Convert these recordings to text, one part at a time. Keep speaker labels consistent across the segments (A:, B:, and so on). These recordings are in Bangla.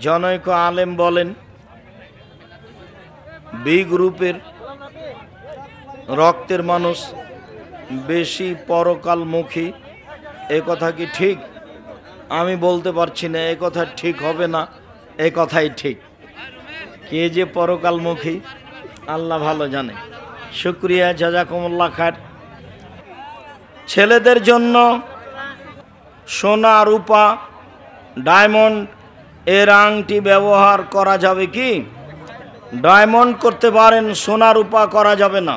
A: জনৈক আলেম বলেন, বি গ্রুপের রক্তের মানুষ বেশি পরকালমুখী। এ কথা কি ঠিক? আমি বলতে পারছি না এ কথা ঠিক হবে না, এ কথাই ঠিক। কে যে পরকালমুখী আল্লাহ ভালো জানে। শুকরিয়া, জাযাকুমুল্লাহ খায়ের। ছেলেদের জন্য সোনা, রূপা, ডায়মন্ড এর আংটি ব্যবহার করা যাবে কি? ডায়মন্ড করতে পারেন, সোনা রূপা করা যাবে না।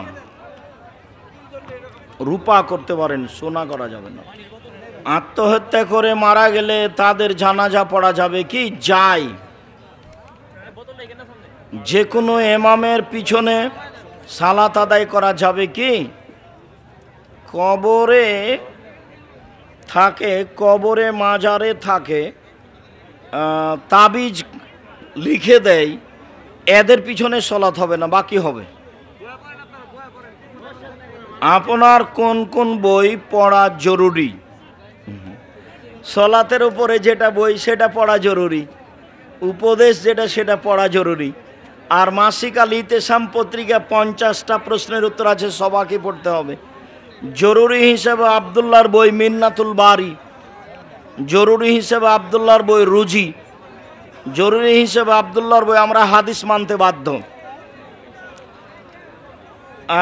A: রূপা করতে পারেন, সোনা করা যাবে না। আত্মহত্যা করে মারা গেলে তাদের জানাজা পড়া যাবে কি? যায়। যে কোনো ইমামের পিছনে সালাত আদায় করা যাবে কি? কবরে থাকে, কবরে মাজারে থাকে, তাবিজ লিখে দেয়, এদের পিছনে সালাত হবে না, বাকি হবে। আপনার কোন কোন বই পড়া জরুরি? সালাতের উপরে যেটা বই সেটা পড়া জরুরি, উপদেশ যেটা সেটা পড়া জরুরি। আর মাসিক আল ইতেসাম পত্রিকা 50টা প্রশ্নের উত্তর আছে, সবাইকে পড়তে হবে। জরুরি হিসেবে আবদুল্লাহর বই মিন্নাতুল বারি, জরুরি হিসেবে আবদুল্লাহর বই রুজি, জরুরি হিসেবে আবদুল্লাহর বই আমরা হাদিস মানতে বাধ্য।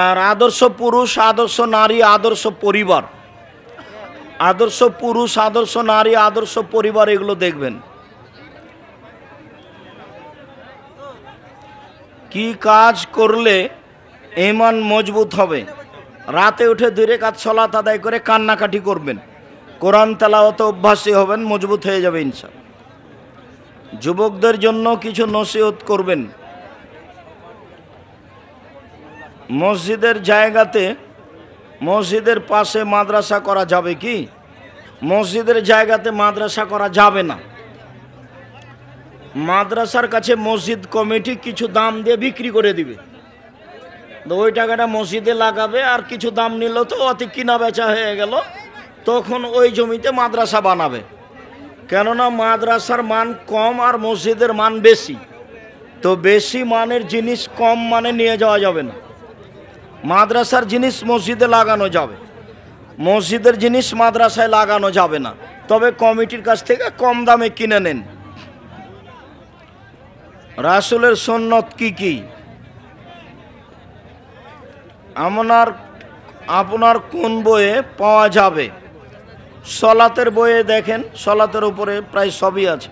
A: আর আদর্শ পুরুষ, আদর্শ নারী, আদর্শ পরিবার, আদর্শ পুরুষ, আদর্শ নারী, আদর্শ পরিবার, এগুলো দেখবেন। কি কাজ করলে ঈমান মজবুত হবে? রাতে উঠে 2 রাকাত সালাত আদায় করে কান্নাকাটি করবেন, কোরআন তেলাওয়াতে অভ্যাসী হবেন, মজবুত হয়ে যাবে ইনশাআল্লাহ। যুবকদের জন্য কিছু নসিহত করবেন। মসজিদের জায়গাতে, মসজিদের পাশে মাদ্রাসা করা যাবে কি? মসজিদের জায়গাতে মাদ্রাসা করা যাবে না। মাদ্রাসার কাছে মসজিদ কমিটি কিছু দাম দিয়ে বিক্রি করে দিবে, তো ওই টাকাটা মসজিদে লাগাবে, আর কিছু দাম নিল তো অতি কিনা বেচা হয়ে গেল, তখন ওই জমিতে মাদ্রাসা বানাবে। কেননা মাদ্রাসার মান কম আর মসজিদের মান বেশি, তো বেশি মানের জিনিস কম মানে নিয়ে যাওয়া যাবে না। মাদ্রাসার জিনিস মসজিদে লাগানো যাবে, মসজিদের জিনিস মাদ্রাসায় লাগানো যাবে না, তবে কমিটির কাছ থেকে কম দামে কিনে নেন। রাসূলের সুন্নত কি কি? আপনার কোন বইয়ে পাওয়া যাবে? সলাতের বইয়ে দেখেন, সলাতের উপরে প্রায় সবই আছে।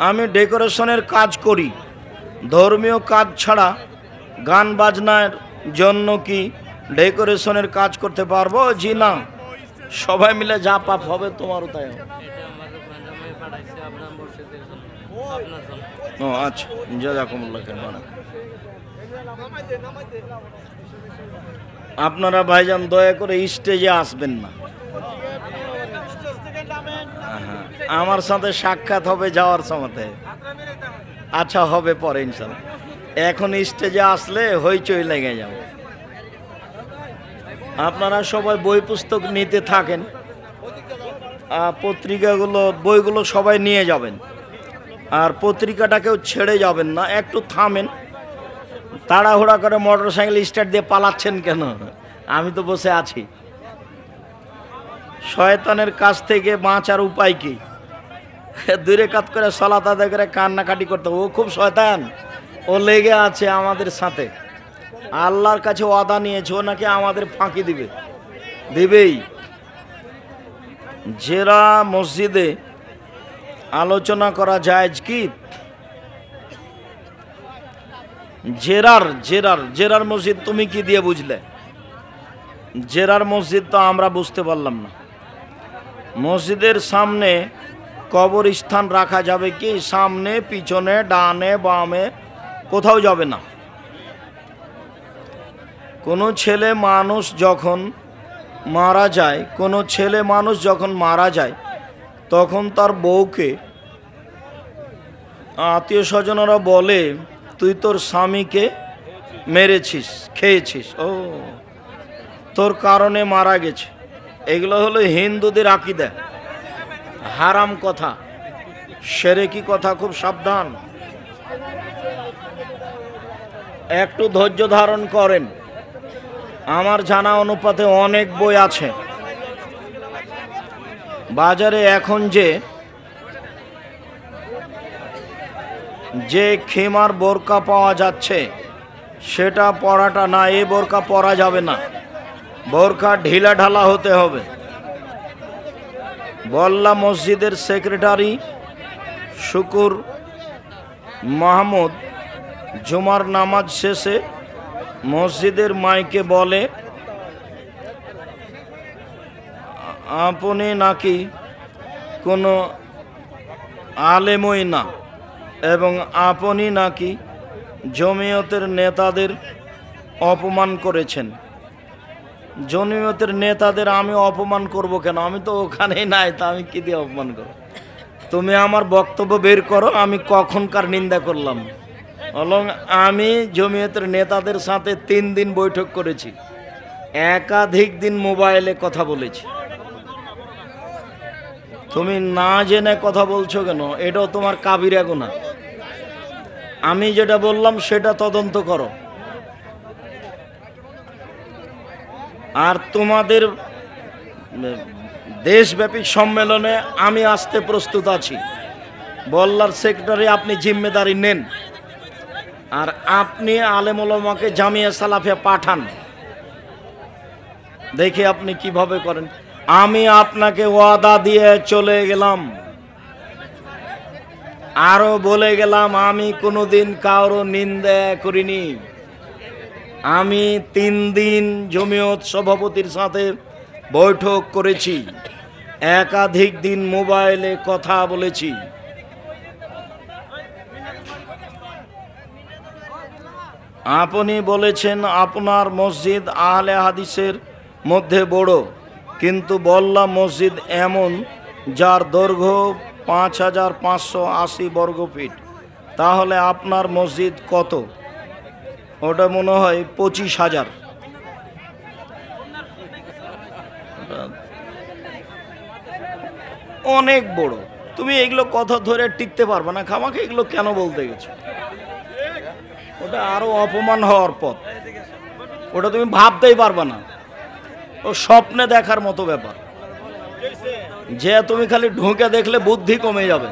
A: আমি ডেকোরেশনের কাজ করি। ধর্মীয় কাজ ছাড়া গান বাজনার জন্য কি ডেকোরেশনের কাজ করতে পারবো? জি না, সবাই মিলে যা পাপ হবে তোমারও তাই হবে। ও আচ্ছা, জাযাকুমুল্লাহ খাইর। আপনারা ভাইজান দয়া করে স্টেজে আসবেন না, আমার সাথে সাক্ষাৎ হবে যাওয়ার সময়। আচ্ছা, হবে পরে ইনশাআল্লাহ। এখন স্টেজে আসলে হইচই লেগে যাবে। আপনারা সবাই বই পুস্তক নিতে থাকেন, পত্রিকাগুলো, বইগুলো সবাই নিয়ে যাবেন, আর পত্রিকাটাকেও ছেড়ে যাবেন না, একটু থামেন। তাড়াহুড়া করে মোটরসাইকেল স্টার্ট দিয়ে পালাচ্ছেন কেন? আমি তো বসে আছি। শয়তানের কাছ থেকে বাঁচার উপায় কি? 2 রাকাত করে সালাত আদায় করে কান্নাকাটি করতে, ও খুব শয়তান, ও লেগে আছে আমাদের সাথে, আল্লাহর কাছে ওয়াদা নিয়েছে ও নাকি আমাদের ফাঁকি দিবেই। জেরা মসজিদে আলোচনা করা জায়েজ কি? জেরার মসজিদ তুমি কি দিয়ে বুঝলে? জেরার মসজিদ তো আমরা বুঝতে পারলাম না। মসজিদের সামনে কবরস্থান রাখা যাবে কি? সামনে, পিছনে, ডানে, বামে, কোথাও যাবে না। কোনো ছেলে মানুষ যখন মারা যায়, তখন তার বউকে আত্মীয় স্বজনরা বলে তুই তোর স্বামীকে মেরেছিস, খেয়েছিস। ও তোর কারণে মারা গেছে, এগুলো হলো হিন্দুদের আকীদা, হারাম কথা, শিরকি কথা, খুব সাবধান। একটু ধৈর্য ধারণ করেন। আমার জানা অনুপাতে অনেক বই আছে বাজারে। এখন যে খেমার বোরকা পাওয়া যাচ্ছে সেটা পরাটা না, এই বোরকা পরা যাবে না, বোরকা ঢিলা ঢালা হতে হবে। বল্লা মসজিদের সেক্রেটারি শুকুর মাহমুদ জুমার নামাজ শেষে মসজিদের মাইকে বলে, আপনি নাকি কোনো আলেমই না এবং আপনি নাকি জমিয়তের নেতাদের অপমান করেছেন। জমিয়তের নেতাদের আমি অপমান করব কেন? আমি তো ওখানেই নাই, তা আমি কি দিয়ে অপমান করব? তুমি আমার বক্তব্য বের করো, আমি কখনকার নিন্দা করলাম? এবং আমি জমিয়তের নেতাদের সাথে 3 দিন বৈঠক করেছি, একাধিক দিন মোবাইলে কথা বলেছি। তুমি না জেনে কথা বলছো কেন? এটাও তোমার কাবিরা গুনাহ। আমি যেটা বললাম সেটা তদন্ত করো। আর তোমাদের দেশব্যাপী সম্মেলনে আমি আসতে প্রস্তুত আছি। বল্লার সেক্রেটারি আপনি জিম্মেদারি নেন, আর আপনি আলেম ওলামাকে জামিয়া সালাফিয়া পাঠান, দেখি আপনি কিভাবে করেন। আমি আপনাকে ওয়াদা দিয়ে চলে গেলাম, আরো বলে গেলাম, আমি কোনোদিন কারো নিন্দা করিনি। আমি 3 দিন জমিয়ত সভাপতির সাথে বৈঠক করেছি, একাধিক দিন মোবাইলে কথা বলেছি। আপনি বলেছেন আপনার মসজিদ আহলে হাদিসের মধ্যে বড়, কিন্তু বল্লা মসজিদ এমন যার দৈর্ঘ্য 5580 বর্গফিট, তাহলে আপনার মসজিদ কত? ওটা মনে হয় 25,000। অনেক বড়। তুমি এগুলো কথা ধরে টিকতে পারবে না, খামাকে এগুলো কেন বলতে গেছো? ওটা আরো অপমান হওয়ার পথ, ওটা তুমি ভাবতেই পারবে না। ও স্বপ্নে দেখার মতো ব্যাপার, যে তুমি খালি ঢুকে দেখলে বুদ্ধি কমে যাবে।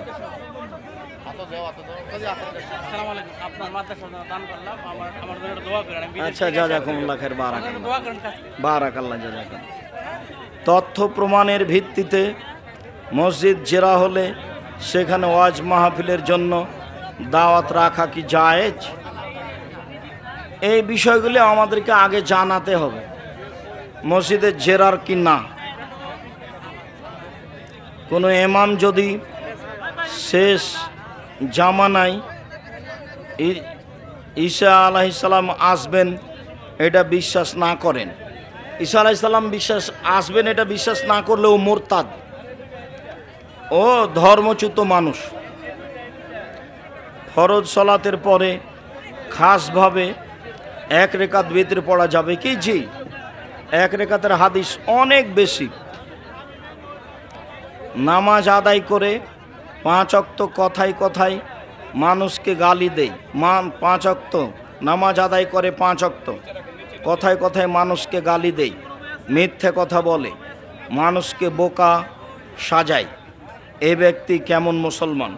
A: আচ্ছা, জাযাকুমুল্লাহ খাইর, বারাকাল্লাহ, জাযাকাল্লাহ। তথ্য প্রমাণের ভিত্তিতে মসজিদ জেরা হলে সেখানে ওয়াজ মাহফিলের জন্য দাওয়াত রাখা কি জায়েজ? এই বিষয়গুলি আমাদেরকে আগে জানাতে হবে, মসজিদের জেরার কি না। কোনো ইমাম যদি শেষ জামানায় ঈসা আলাইহিস সালাম আসবেন এটা বিশ্বাস না করেন, ঈসা আলাইহিস সালাম আসবেন এটা বিশ্বাস না করলে ও মুরতাদ, ও ধর্মচ্যুত মানুষ। ফরজ সালাতের পরে খাসভাবে 1 রেকাত ভিতরে পড়া যাবে কি? জি, 1 রেকাতের হাদিস অনেক বেশি। নামাজ আদায় করে 5 ওয়াক্ত কথায় কথায় মানুষকে গালি দেয়, 5 ওয়াক্ত নামাজ আদায় করে, 5 ওয়াক্ত কথায় কথায় মানুষকে গালি দেয়, মিথ্যে কথা বলে, মানুষকে বোকা সাজায়, এ ব্যক্তি কেমন মুসলমান?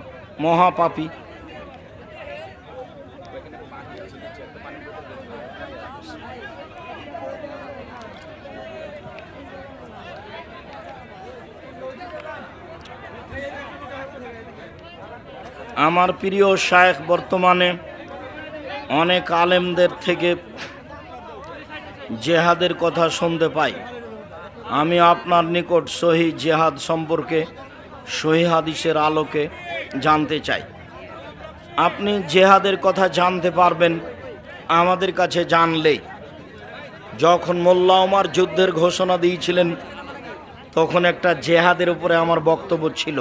A: মহাপাপী। আমার প্রিয় শায়েখ বর্তমানে অনেক আলেমদের থেকে জেহাদের কথা শুনতে পাই। আমি আপনার নিকট সহি জেহাদ সম্পর্কে সহি হাদিসের আলোকে জানতে চাই। আপনি জেহাদের কথা জানতে পারবেন আমাদের কাছে জানলেই। যখন মোল্লা ওমর যুদ্ধের ঘোষণা দিয়েছিলেন তখন একটা জেহাদের উপরে আমার বক্তব্য ছিল,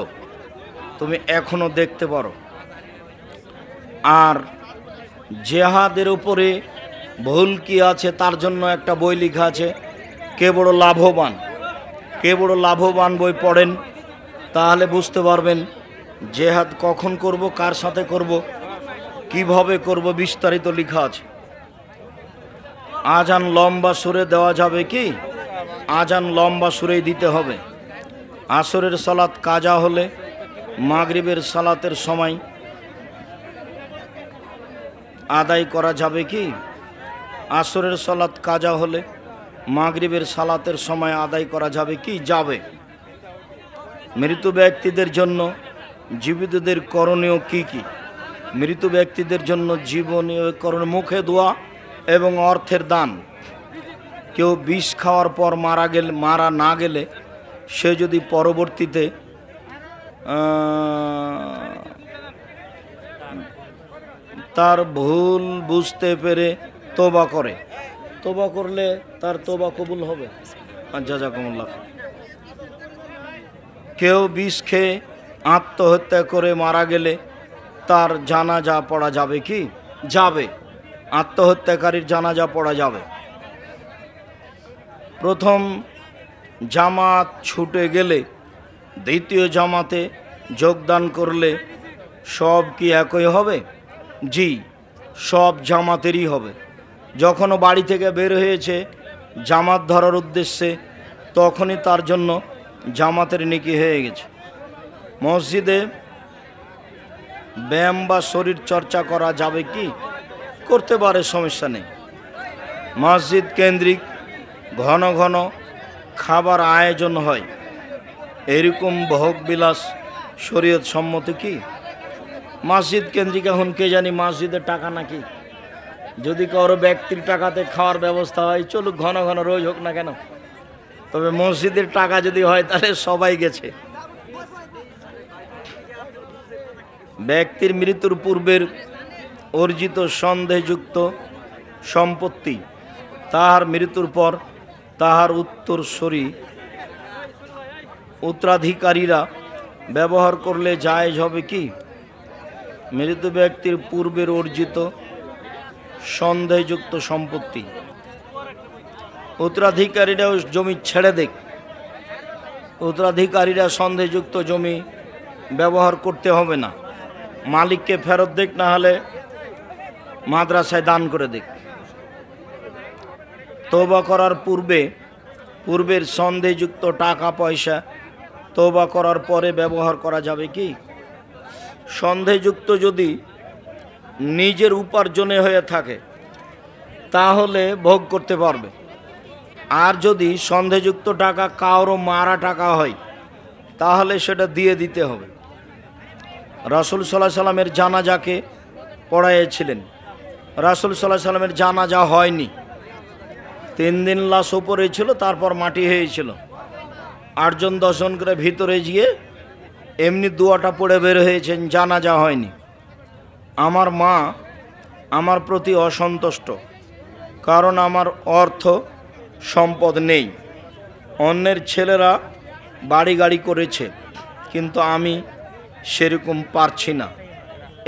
A: তুমি এখনো দেখতে পারো। আর জেহাদের উপরে ভুল কি আছে তার জন্য একটা বই লেখা আছে, কে বড় লাভবান। কে বড় লাভবান বই পড়েন, তাহলে বুঝতে পারবেন জেহাদ কখন করব, কার সাথে করব, কিভাবে করব, বিস্তারিত লেখা আছে। আজান লম্বা সুরে দেওয়া যাবে কি? আজান লম্বা সুরেই দিতে হবে। আসরের সালাত কাজা হলে মাগরিবের সালাতের সময় আদায় করা যাবে কি? আসরের সালাত কাজা হলে মাগরিবের সালাতের সময় আদায় করা যাবে কি? যাবে। মৃত ব্যক্তিদের জন্য জীবিতদের করণীয় কি কি? মৃত ব্যক্তিদের জন্য জীবনীয় করণীয় মুখে দোয়া এবং অর্থের দান। কেউ বিষ খাওয়ার পর মারা না গেলে সে যদি পরবর্তীতে তার ভুল বুঝতে পেরে তোবা করে, তোবা করলে তার তোবা কবুল হবে। জাযাকুমুল্লাহ। কেউ বিষ খেয়ে আত্মহত্যা করে মারা গেলে তার জানাজা পড়া যাবে কি? যাবে। আত্মহত্যাকারীর জানাজা পড়া যাবে। প্রথম জামাত ছুটে গেলে দ্বিতীয় জামাতে যোগদান করলে সব কি একই হবে? জি, সব জামাতেরই হবে। যখনও বাড়ি থেকে বের হয়েছে জামাত ধরার উদ্দেশ্যে, তখনই তার জন্য জামাতের নেকি হয়ে গেছে। মসজিদে ব্যায়াম বা শরীর চর্চা করা যাবে কি? করতে পারে, সমস্যা নেই। মসজিদ কেন্দ্রিক ঘন ঘন খাবার আয়োজন হয়, এরকম ভোগ বিলাস শরীয়ত সম্মত কি? মসজিদ কেন্দ্রিক এখন কে জানি মসজিদের টাকা নাকি, যদি কারো ব্যক্তির টাকাতে খাওয়ার ব্যবস্থা হয় চলুক, ঘন ঘন রোজ হোক না কেন, তবে মসজিদের টাকা যদি হয় তাহলে সবাই গেছে। ব্যক্তির মৃত্যুর পূর্বের অর্জিত সন্দেহযুক্ত সম্পত্তি তাহার মৃত্যুর পর তাহার উত্তরাধিকারীরা ব্যবহার করলে জায়েজ হবে কি? মৃত ব্যক্তির পূর্বের অর্জিত সন্দেহযুক্ত সম্পত্তি উত্তরাধিকারীরাও জমি ছেড়ে দেখ, উত্তরাধিকারীরা সন্দেহযুক্ত জমি ব্যবহার করতে হবে না, মালিককে ফেরত দেখ, না হলে মাদ্রাসায় দান করে দেখ। তওবা করার পূর্বের সন্দেহযুক্ত টাকা পয়সা তওবা করার পরে ব্যবহার করা যাবে কি? সন্দেহযুক্ত যদি নিজের উপার্জনে হয়ে থাকে তাহলে ভোগ করতে পারবে, আর যদি সন্দেহযুক্ত টাকা কারো মারা টাকা হয় তাহলে সেটা দিয়ে দিতে হবে। রাসূল সাল্লাল্লাহু আলাইহি সাল্লামের জানাজাকে পড়াইছিলেন, রাসূল সাল্লাল্লাহু আলাইহি সাল্লামের জানাজা হয়নি, 3 দিন লাশ উপরে ছিল, তারপর মাটি হয়েছিল। 8 জন 10 জন করে ভিতরে গিয়ে এমনি দোয়াটা পড়ে বের হয়েছেন, জানাজা হয়নি। আমার মা আমার প্রতি অসন্তুষ্ট, কারণ আমার অর্থ সম্পদ নেই, অন্যের ছেলেরা বাড়ি গাড়ি করেছে কিন্তু আমি সেরকম পারছি না,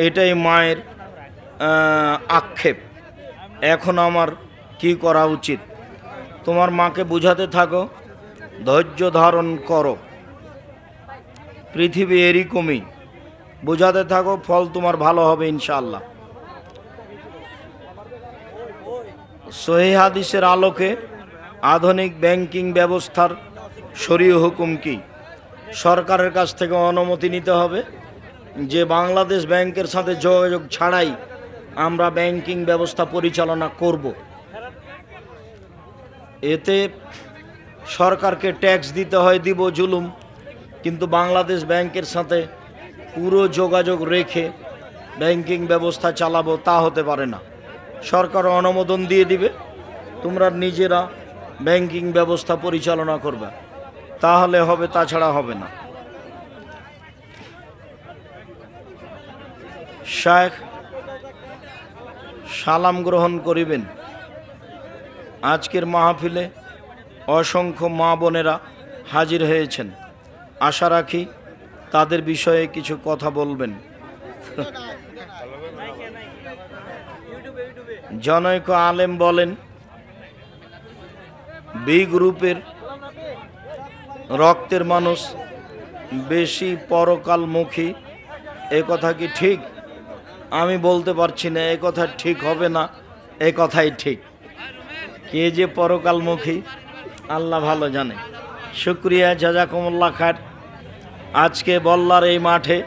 A: এটাই মায়ের আক্ষেপ। এখন আমার কি করা উচিত? তোমার মাকে বুঝাতে থাকো, ধৈর্য ধারণ করো, পৃথিবী এরকমই, বোঝাতে থাকো, ফল তোমার ভালো হবে ইনশাআল্লাহ। সহিহ হাদিসের আলোকে আধুনিক ব্যাংকিং ব্যবস্থার শরীয় হুকুম কি? সরকারের কাছ থেকে অনুমতি নিতে হবে যে বাংলাদেশ ব্যাংকের সাথে যোগাযোগ ছাড়াই আমরা ব্যাংকিং ব্যবস্থা পরিচালনা করব। এতে সরকারকে ট্যাক্স দিতে হয়, দিব, জুলুম, কিন্তু বাংলাদেশ ব্যাংকের সাথে পুরো যোগাযোগ রেখে ব্যাংকিং ব্যবস্থা চালাবো তা হতে পারে না। সরকার অনুমোদন দিয়ে দিবে, তোমরা নিজেরা ব্যাংকিং ব্যবস্থা পরিচালনা করবে, তাহলে হবে, তাছাড়া হবে না। শায়েখ সালাম গ্রহণ করিবেন। আজকের মাহফিলে অসংখ্য মা বোনেরা হাজির হয়েছেন, আশা রাখি তাদের বিষয়ে কিছু কথা বলবেন। জনৈক আলেম বলেন, বি গ্রুপের রক্তের মানুষ বেশি পরকালমুখী, এ কথা কি ঠিক? আমি বলতে পারছি না এ কথা ঠিক হবে না, এ কথাই ঠিক। কে যে পরকালমুখী আল্লাহ ভালো জানে। শুক্রিয়া, জাযাকুমুল্লাহ খায়ের। আজকে বল্লার এই মাঠে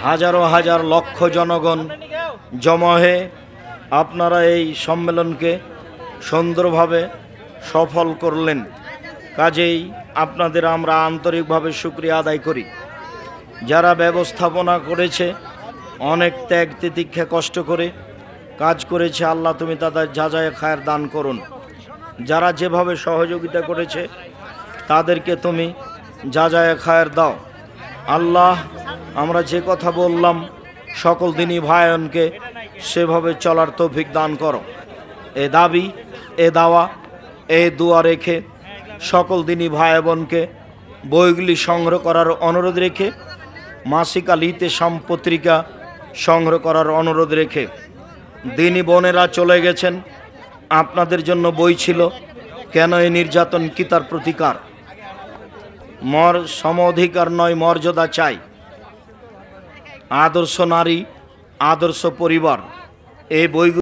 A: হাজারো হাজার লক্ষ জনগণ জমা হয়ে আপনারা এই সম্মেলনকে সুন্দরভাবে সফল করলেন। কাজেই আপনাদের আমরা আন্তরিকভাবে শুকরিয়া আদায় করি। যারা ব্যবস্থাপনা করেছে, অনেক ত্যাগ তিতিক্ষা কষ্ট করে কাজ করেছে, আল্লাহ তুমি তাদের যাজায়ে খায়ের দান করুন। যারা যেভাবে সহযোগিতা করেছে তাদেরকে তুমি যাজায়ে খায়ের দাও। আল্লাহ, আমরা যে কথা বললাম সকল দিনই ভাইয়নকে সেভাবে চলার তৌফিক দান করো। এ দাবি, এ দাওয়া, এ দোয়া রেখে সকল দিনই ভাই বোনকে বইগুলি সংগ্রহ করার অনুরোধ রেখে, মাসিক আল ইতেশাম পত্রিকা সংগ্রহ করার অনুরোধ রেখে, দিনী বোনেরা চলে গেছেন, আপনাদের জন্য বই ছিল কেন এই নির্যাতন, কি তার প্রতিকার, সম অধিকার নয় মর্যাদা চাই, আদর্শ নারী, আদর্শ পরিবার, এই বই